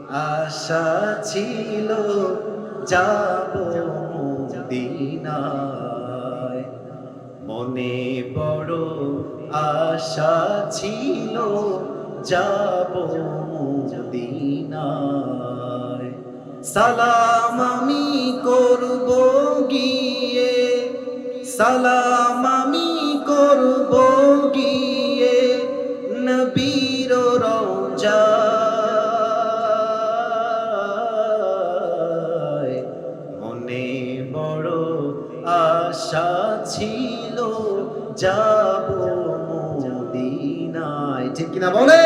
আশা ছিল যাব মদিনায়, মনে বড় আশা ছিল যাব মদিনায়। সালাম আমি করব গিয়ে, সালাম আমি করব গিয়ে নবীর রওজায়, মনে বড় আশা ছিল যাব মদিনায়। ঠিক কিনা বলে?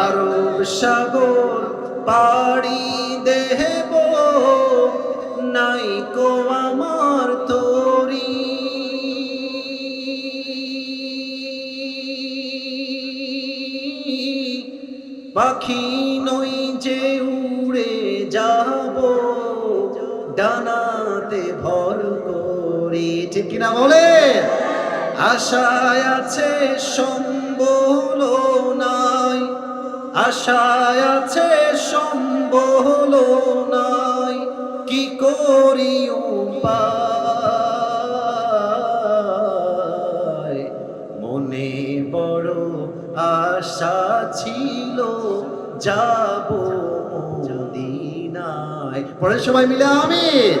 আরব সাগর পাড়ি দেব, নাই কো আমার তরি, পাখি নই যে উড়ে যাব ডানাতে ভর করি। ঠিক কিনা বলে? আশায় আছে সম্বল নাই, আশায় আছে সম্বল নাই, কি করি উপায়, মনে বড় আশা ছিল যাব মদিনায়। পরে সবাই মিলে আমিন।